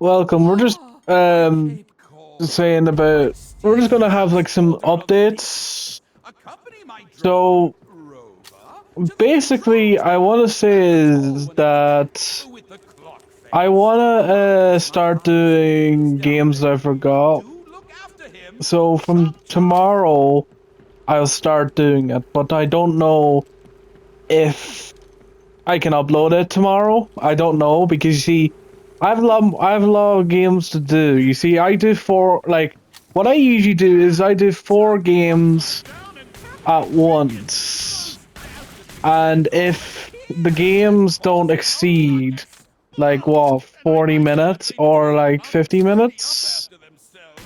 welcome. We're just saying about we're just gonna have like some updates. So basically, I want to say is that I want to start doing games that I forgot. So from tomorrow, I'll start doing it, but I don't know if I can upload it tomorrow. I don't know because you see, I have a lot of games to do. You see, I do four like what I usually do is I do four games at once, and if the games don't exceed like what 40 minutes or like 50 minutes,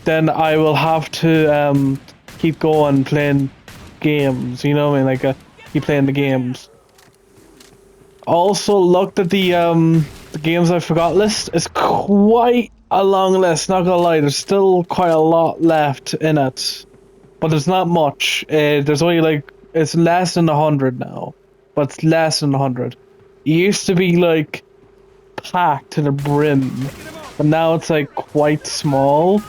then I will have to keep going playing games. You know what I mean? Like keep playing the games. Also looked at the games I forgot list. It's quite a long list, not gonna lie, there's still quite a lot left in it. But there's not much. There's only like it's less than 100 now. But it's less than 100. It used to be like packed to the brim. But now it's like quite small.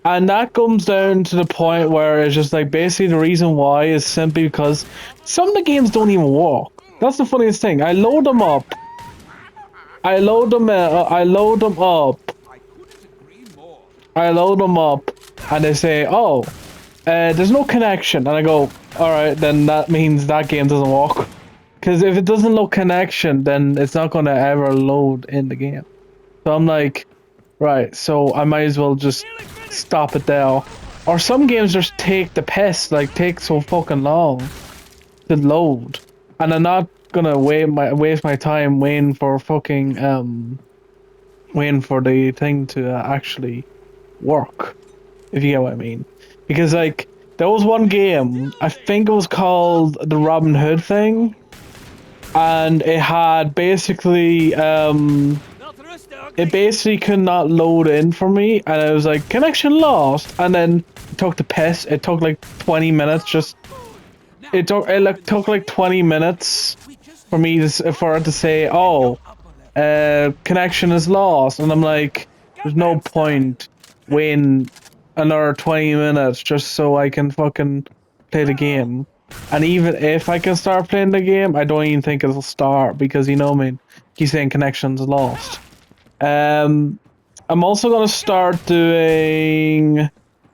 And that comes down to the point where it's just like basically the reason why is simply because some of the games don't even work. That's the funniest thing. I load them up. I load them. I load them up. I load them up, and they say, "Oh, there's no connection." And I go, "All right, then that means that game doesn't work." Because if it doesn't load connection, then it's not gonna ever load in the game. So I'm like, right. So I might as well just stop it there. Or some games just take the piss, like take so fucking long to load, and I'm not gonna waste my time waiting for fucking waiting for the thing to actually work, if you get what I mean. Because like there was one game, I think it was called the Robin Hood thing, and it had basically it basically could not load in for me, and I was like connection lost, and then it took the piss. It took like 20 minutes just. Took like 20 minutes for me to for it to say, oh, connection is lost, and I'm like, there's no point waiting another 20 minutes just so I can fucking play the game. And even if I can start playing the game, I don't even think it'll start because you know what I mean. Keep saying connection's lost. I'm also gonna start doing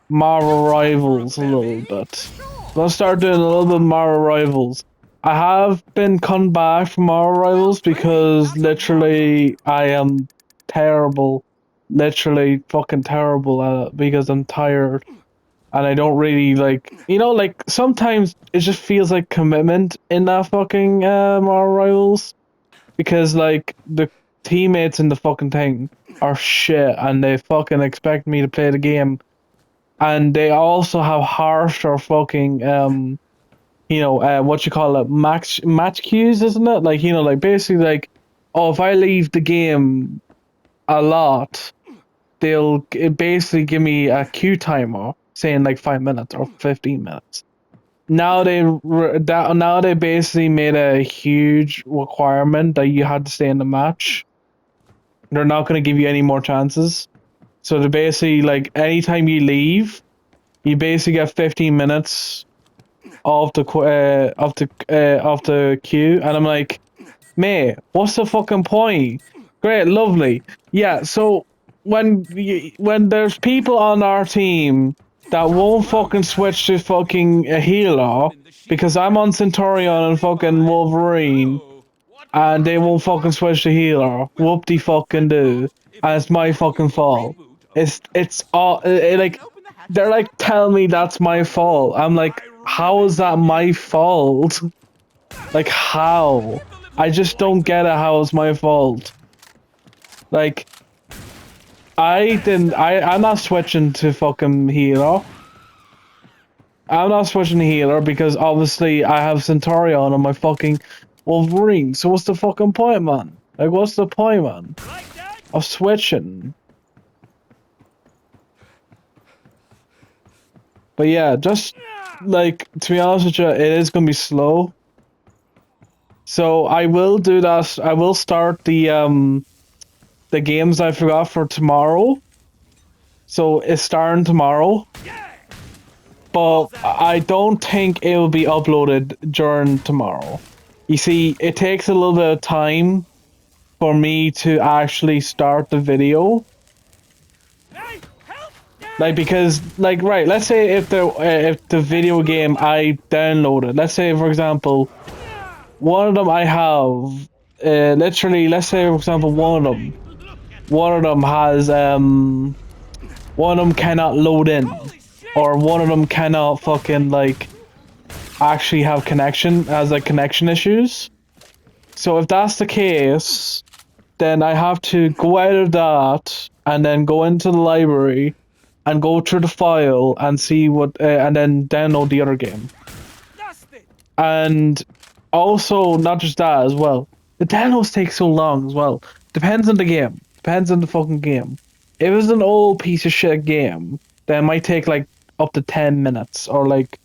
Marvel Rivals a little bit. I'm gonna start doing a little bit of Marvel Rivals. I have been come back from Marvel Rivals because literally I am terrible. Literally fucking terrible at it because I'm tired and I don't really like, you know, like sometimes it just feels like commitment in that fucking Marvel Rivals because like the teammates in the fucking thing are shit and they fucking expect me to play the game, and they also have harsher fucking what you call it, match queues, isn't it? Like, you know, like basically like, oh, if I leave the game a lot, they'll basically give me a queue timer saying like 5 minutes or 15 minutes. Now now they basically made a huge requirement that you had to stay in the match. They're not going to give you any more chances. So they basically like anytime you leave, you basically get 15 minutes of the queue, and I'm like, mate, what's the fucking point? Great, lovely, yeah. So when there's people on our team that won't fucking switch to fucking a healer because I'm on Centurion and fucking Wolverine, and they won't fucking switch to healer, whoop de fucking do, and it's my fucking fault. It's all like they're like telling me that's my fault. I'm like, how is that my fault? Like how? I just don't get it. How it's my fault? Like I didn't. I'm not switching to fucking healer. I'm not switching to healer because obviously I have Centurion on my fucking Wolverine. So what's the fucking point, man? Like what's the point, man, of switching? But yeah, just like to be honest with you, it is gonna be slow. So I will do that. I will start the the games I forgot for tomorrow. So it's starting tomorrow. But I don't think it will be uploaded during tomorrow. You see, it takes a little bit of time for me to actually start the video. Like, because, like, right, let's say if the video game I downloaded, let's say, for example, one of them I have, literally, let's say, for example, one of them has, one of them cannot load in, or one of them cannot fucking, like, actually have connection, has, like, connection issues. So if that's the case, then I have to go out of that, and then go into the library, and go through the file and see what, and then download the other game. And also, not just that as well, the downloads take so long as well. Depends on the game. Depends on the fucking game. If it's an old piece of shit game, then it might take like up to 10 minutes or like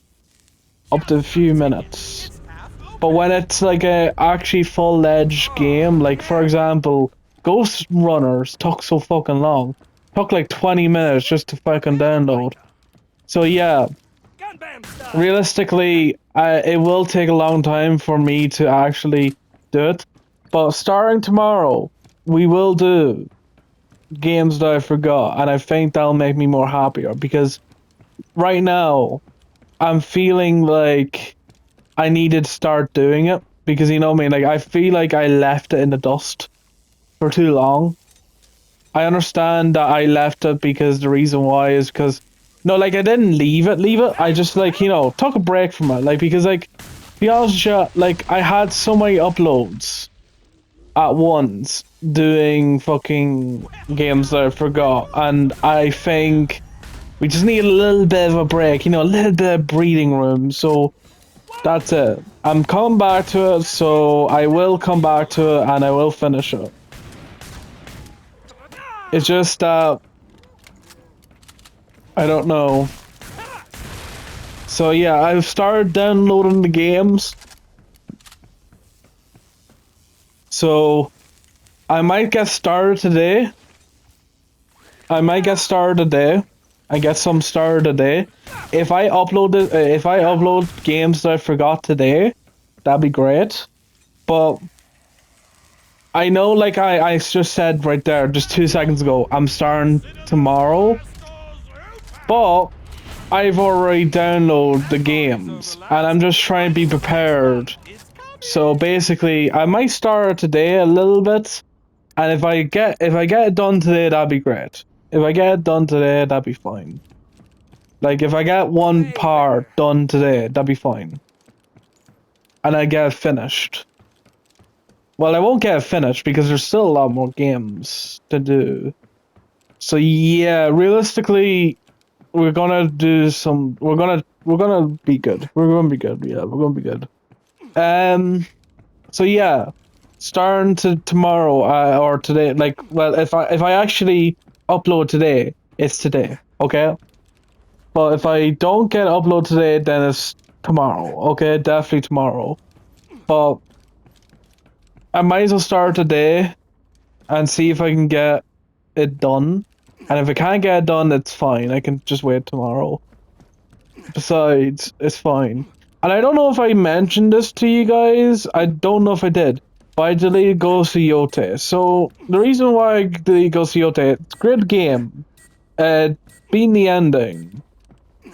up to a few minutes. But when it's like a actually full-fledged game, like for example, Ghost Runners took so fucking long. Took like 20 minutes just to fucking download. So yeah, realistically, it will take a long time for me to actually do it. But starting tomorrow, we will do games that I forgot, and I think that'll make me more happier because right now, I'm feeling like I needed to start doing it because you know what I mean. Like I feel like I left it in the dust for too long. I understand that I left it because the reason why is because no, like I didn't leave it. I just like, you know, took a break from it. Like because like to be honest with you, like I had so many uploads at once doing fucking games that I forgot, and I think we just need a little bit of a break, you know, a little bit of breathing room. So that's it. I'm coming back to it, so I will come back to it and I will finish it. It's just that I don't know. So yeah, I've started downloading the games. So I might get started today. I get some started today. If I upload games that I forgot today, that'd be great. But I know, like I just said right there, just 2 seconds ago, I'm starting tomorrow. But I've already downloaded the games, and I'm just trying to be prepared. So basically, I might start it today a little bit, and if I get it done today, that'd be great. If I get it done today, that'd be fine. Like if I get one part done today, that'd be fine. And I get it finished. Well, I won't get it finished because there's still a lot more games to do. So yeah, realistically, we're gonna do some. We're gonna be good. We're gonna be good. Yeah, we're gonna be good. So yeah, starting to tomorrow or today. Like, well, if I actually upload today, it's today. Okay. But if I don't get upload today, then it's tomorrow. Okay, definitely tomorrow. But I might as well start today and see if I can get it done. And if I can't get it done, it's fine. I can just wait tomorrow. Besides, it's fine. And I don't know if I mentioned this to you guys. I don't know if I did. But I deleted Ghost of Yote. So, the reason why I deleted Ghost of Yote, it's a great game. Being the ending.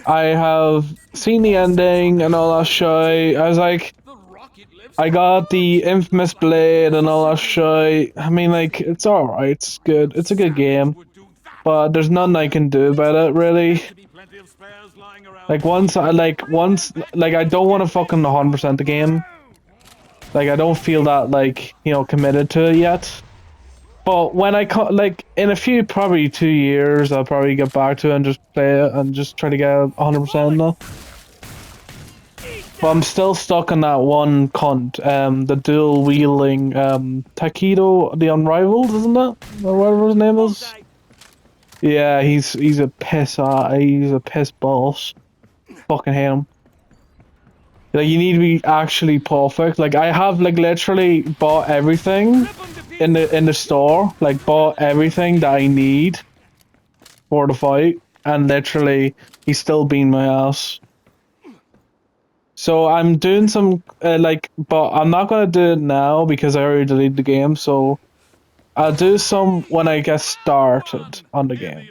I have seen the ending and all that shit. I was like, I got the infamous blade and all that shit. I mean, like, it's alright. It's good. It's a good game. But there's nothing I can do about it, really. Like, I don't want to fucking 100% the game. Like, I don't feel that, like, you know, committed to it yet. But when like, in a few, probably 2 years, I'll probably get back to it and just play it and just try to get 100% now. But I'm still stuck on that one cunt, the dual-wielding, Takedo the Unrivaled, isn't it? Or whatever his name is? Yeah, he's a piss, he's a piss boss. Fucking hate him. Like, you need to be actually perfect. Like, I have, like, literally bought everything in the store, like bought everything that I need for the fight, and literally he's still beating my ass. So I'm doing some but I'm not gonna do it now because I already deleted the game. So I'll do some when I get started on the game,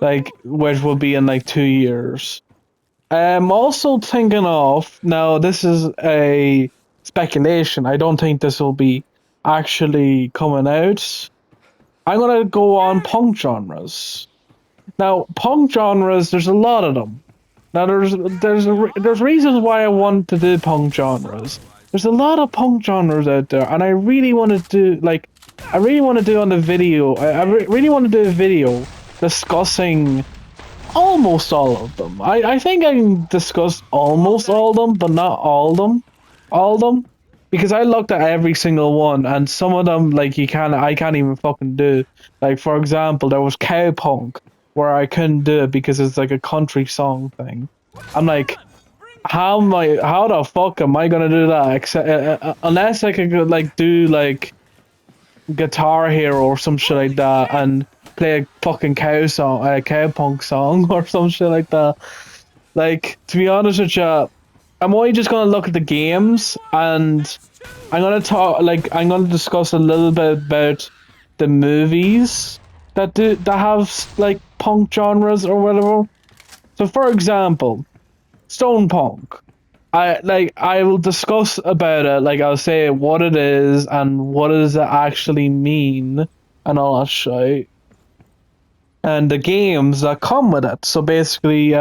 like which will be in like 2 years. I'm also thinking of, now this is a speculation. I don't think this will be actually coming out. I'm gonna go on punk genres. Now, punk genres, there's a lot of them. Now, there's reasons why I want to do punk genres. There's a lot of punk genres out there, and I really want to do I really want to do on the video. Really want to do a video discussing almost all of them. I think I can discuss almost all of them, but not all of them. All of them. Because I looked at every single one, and some of them, like, I can't even fucking do. Like, for example, there was Cowpunk, where I couldn't do it because it's like a country song thing. I'm like, how the fuck am I gonna do that? Except, unless I could, like, do, like, Guitar Hero or some shit like that, and play a fucking cowpunk song or some shit like that. Like, to be honest with you, I'm only just gonna look at the games, and I'm gonna discuss a little bit about the movies that have like punk genres or whatever. So, for example, Stone Punk. I will discuss about it. Like, I'll say what it is and what does it actually mean and all that shit. And the games that come with it. So basically,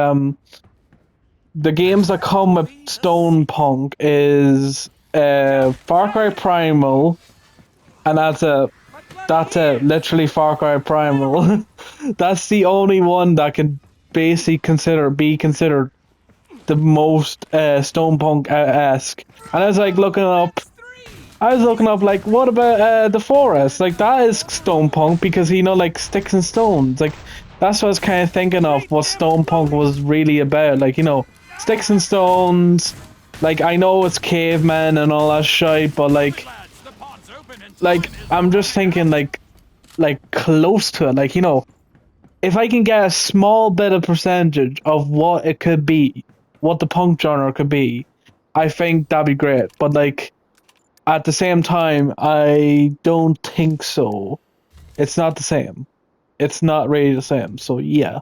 the games that come with Stone Punk is Far Cry Primal, and that's it, literally Far Cry Primal. That's the only one that can basically be considered the most Stone Punk-esque. And I was like looking up, like, what about The Forest? Like, that is Stone Punk because, you know, like, sticks and stones. Like, that's what I was kind of thinking of, what Stone Punk was really about. Like, you know, sticks and stones. Like, I know it's cavemen and all that shit, but like I'm just thinking like close to it. Like, you know, if I can get a small bit of percentage of what it could be, what the punk genre could be, I think that'd be great. But like, at the same time, I don't think so. It's not the same. It's not really the same. So yeah.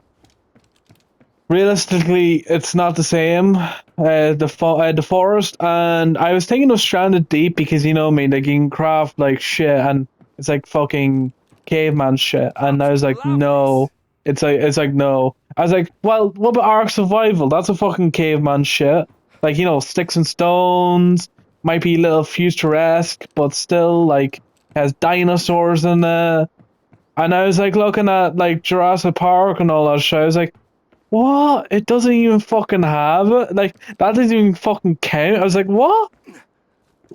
Realistically, it's not the same. The Forest, and I was thinking of Stranded Deep because, you know, I mean, like, you can craft like shit, and it's like fucking caveman shit. And I was like, no. It's like no. I was like, well, what about Ark Survival? That's a fucking caveman shit. Like, you know, sticks and stones, might be a little futuresque, but still like has dinosaurs in it. And I was like looking at like Jurassic Park and all that shit. I was like, what? It doesn't even fucking have it? Like, that doesn't even fucking count? I was like, what?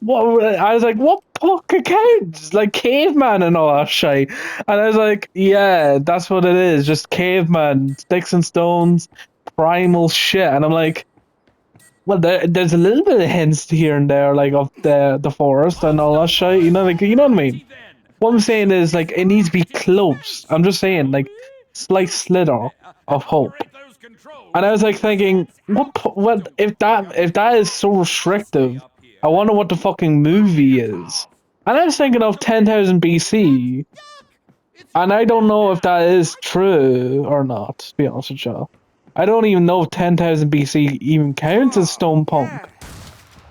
What? I was like, what fucking counts? Like, caveman and all that shit. And I was like, yeah, that's what it is. Just caveman, sticks and stones, primal shit. And I'm like, well, there's a little bit of hints here and there, like, of the forest and all that shit. You know, like, you know what I mean? What I'm saying is, like, it needs to be close. I'm just saying, like, slight slither of hope. And I was like thinking, what if that is so restrictive? I wonder what the fucking movie is. And I was thinking of 10,000 BC, and I don't know if that is true or not. To be honest with you, I don't even know if 10,000 BC even counts as Stone Punk.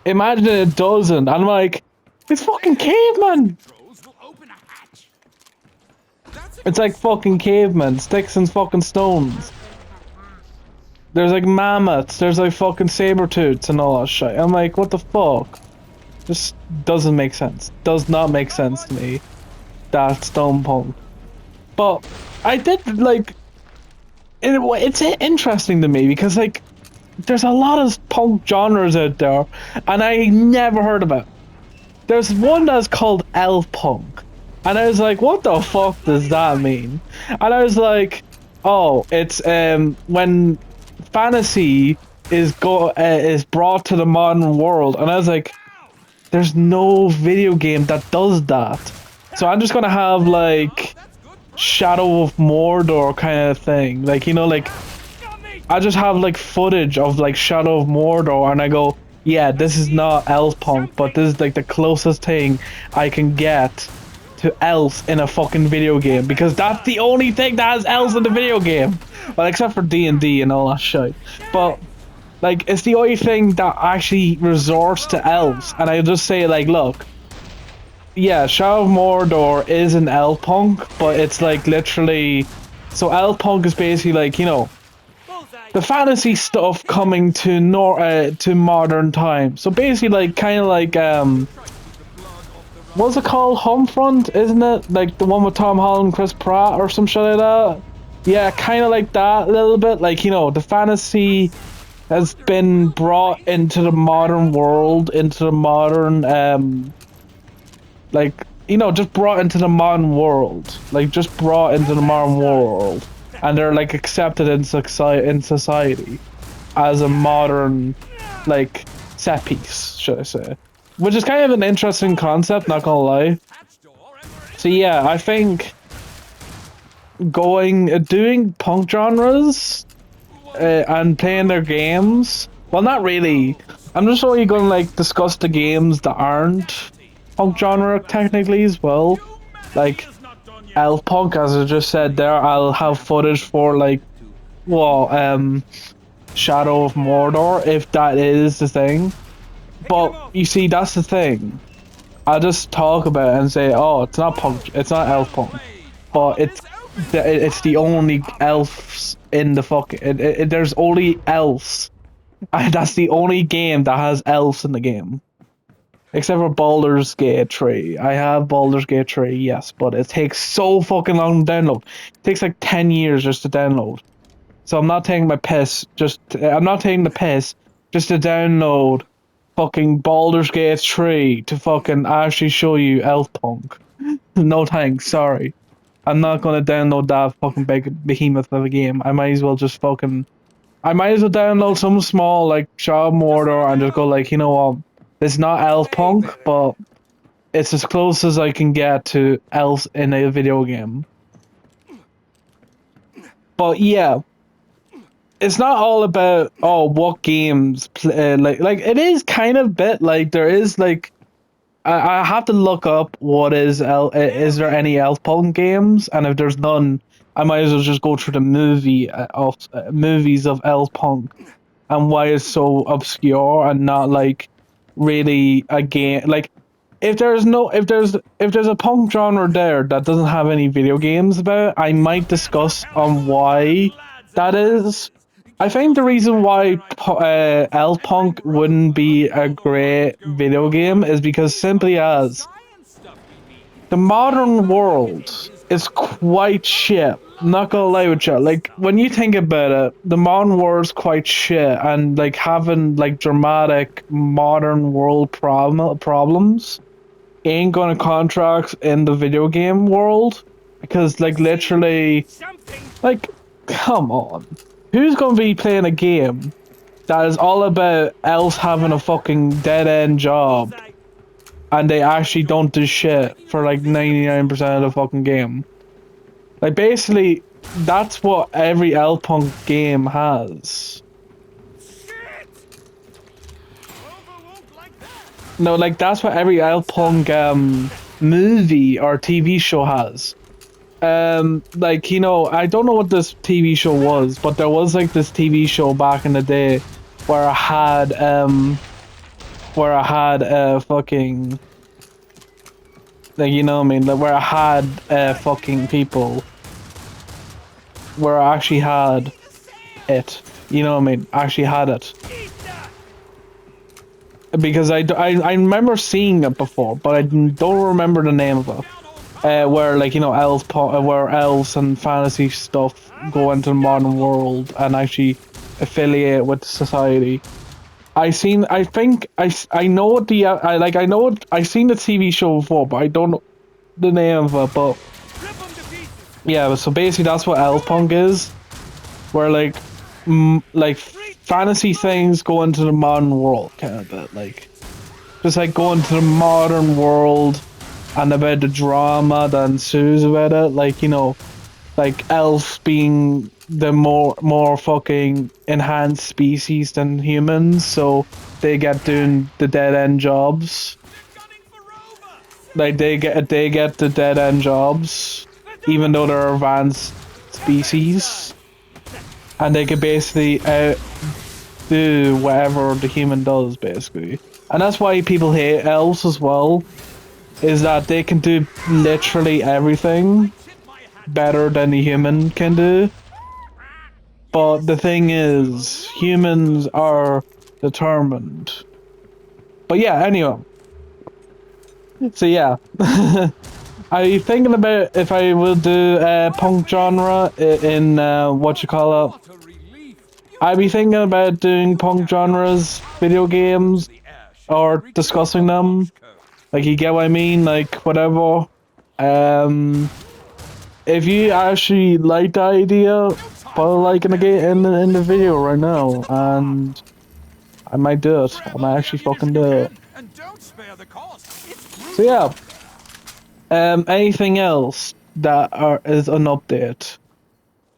Imagine it doesn't. I'm like, it's fucking caveman. It's like fucking cavemen, sticks and fucking stones. There's like mammoths, there's like fucking saber-tooths and all that shit. I'm like, what the fuck? Just doesn't make sense. Does not make sense to me. That Stone Punk. But I did like it's interesting to me because like there's a lot of punk genres out there and I never heard of it. There's one that's called elf punk. And I was like, what the fuck does that mean? And I was like, oh, it's when fantasy is brought to the modern world. And I was like, there's no video game that does that. So I'm just gonna have like Shadow of Mordor kind of thing. Like, you know, like I just have like footage of like Shadow of Mordor and I go, yeah, this is not elf punk, but this is like the closest thing I can get to elves in a fucking video game, because that's the only thing that has elves in the video game. Well, except for D&D and all that shit. But like, it's the only thing that actually resorts to elves. And I just say like, look, yeah, Shadow of Mordor is an elf punk, but it's like literally, so elf punk is basically like, you know, the fantasy stuff coming to modern times. So basically, like, kind of like what's it called? Homefront, isn't it? Like the one with Tom Holland, Chris Pratt, or some shit like that. Yeah, kind of like that a little bit. Like, you know, the fantasy has been brought into the modern world, into the modern like, you know, just brought into the modern world. Like, just brought into the modern world. And they're like accepted in society as a modern, like, set piece, should I say. Which is kind of an interesting concept, not gonna lie. So yeah, I think doing punk genres and playing their games, well, not really. I'm just only gonna like discuss the games that aren't punk genre technically as well. Like elf punk, as I just said there, I'll have footage for like, well, Shadow of Mordor, if that is the thing. But you see, that's the thing. I just talk about it and say, oh, it's not punk, it's not elf punk, but it's the only elves in the there's only elves. And that's the only game that has elves in the game. Except for Baldur's Gate 3. I have Baldur's Gate 3, yes, but it takes so fucking long to download. It takes like 10 years just to download. So I'm not taking the piss just to download fucking Baldur's Gate 3 to fucking actually show you elf punk. No thanks, sorry. I'm not gonna download that fucking big behemoth of a game. I might as well download some small like Shadow of Mordor and just go like, you know what? It's not elf punk, but it's as close as I can get to elves in a video game. But yeah, it's not all about what games play, like it is kind of bit like there is like I have to look up what is there any elf punk games, and if there's none, I might as well just go through the movies of elf punk and why it's so obscure and not like really a game. Like if there's a punk genre there that doesn't have any video games about it, I might discuss on why that is. I think the reason why elf punk wouldn't be a great video game is because simply as the modern world is quite shit. Not gonna lie with you. Like when you think about it, the modern world's quite shit, and like having like dramatic modern world problems ain't gonna contract in the video game world, because like literally, like, come on, who's gonna be playing a game that is all about elves having a fucking dead end job and they actually don't do shit for like 99% of the fucking game? Like basically, that's what every elf punk game has. No, like that's what every elf punk movie or TV show has. Like, you know, I don't know what this TV show was, but there was like this TV show back in the day where I had fucking, like, you know what I mean, like, where I had fucking people, where I actually had it, you know what I mean, actually had it. Because I remember seeing it before, but I don't remember the name of it. Where, like, you know, where elves and fantasy stuff go into the modern world and actually affiliate with society. I seen the TV show before, but I don't know the name of it. But yeah, so basically that's what elf punk is, where like like fantasy things go into the modern world kind of bit, like. just like going to the modern world and about the drama that ensues about it. Like, you know, like elves being the more fucking enhanced species than humans, so they get doing the dead end jobs. Like they get the dead end jobs, even though they're advanced species, and they can basically do whatever the human does, basically. And that's why people hate elves as well, is that they can do literally everything better than the human can do. But the thing is, humans are determined. But yeah, anyway. So yeah. Are you thinking about if I will do punk genre in what you call it? I'd be thinking about doing punk genres, video games, or discussing them. Like, you get what I mean? Like, whatever. Um, if you actually like the idea, put a like in the in the video right now, and I might do it. I might actually fucking do it. So yeah. Anything else that is an update?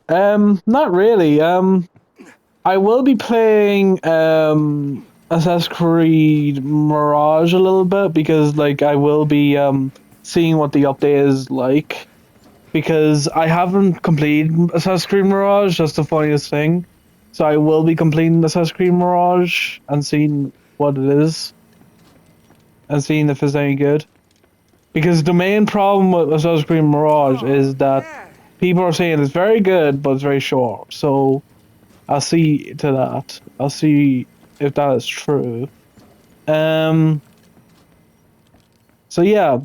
Not really. I will be playing Assassin's Creed Mirage a little bit because like I will be seeing what the update is like because I haven't completed Assassin's Creed Mirage. That's the funniest thing. So I will be completing Assassin's Creed Mirage and seeing what it is and seeing if it's any good. Because the main problem with Assassin's Creed Mirage is that people are saying it's very good, but it's very short. So I'll see to that. I'll see if that is true. Um. So yeah,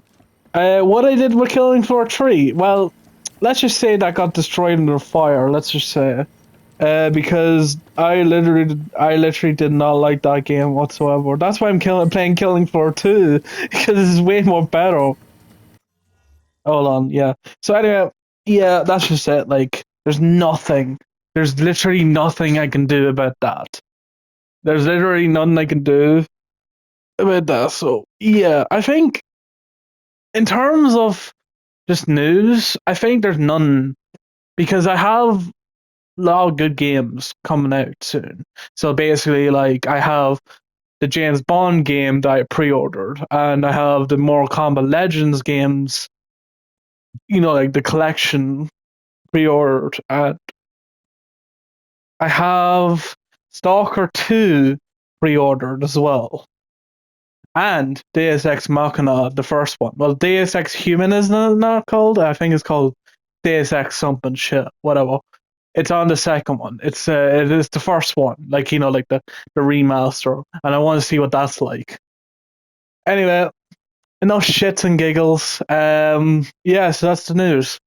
what I did with Killing Floor 3, well, let's just say that got destroyed in the fire. Let's just say, because I literally did not like that game whatsoever. That's why I'm playing Killing Floor 2 because it's way more better. Hold on, yeah. So anyway, yeah, that's just it. Like, there's nothing. There's literally nothing I can do about that. There's literally nothing I can do about that. So yeah, I think in terms of just news, I think there's none because I have a lot of good games coming out soon. So basically, like I have the James Bond game that I pre-ordered, and I have the Mortal Kombat Legends games. You know, like the collection pre-ordered, and I have Stalker 2 pre-ordered as well. And Deus Ex Machina, the first one. Well, Deus Ex Human is not called. I think it's called Deus Ex something shit, whatever. It's on the second one. It is the first one, like you know, like the remaster, and I want to see what that's like. Anyway, enough shits and giggles. Yeah, so that's the news.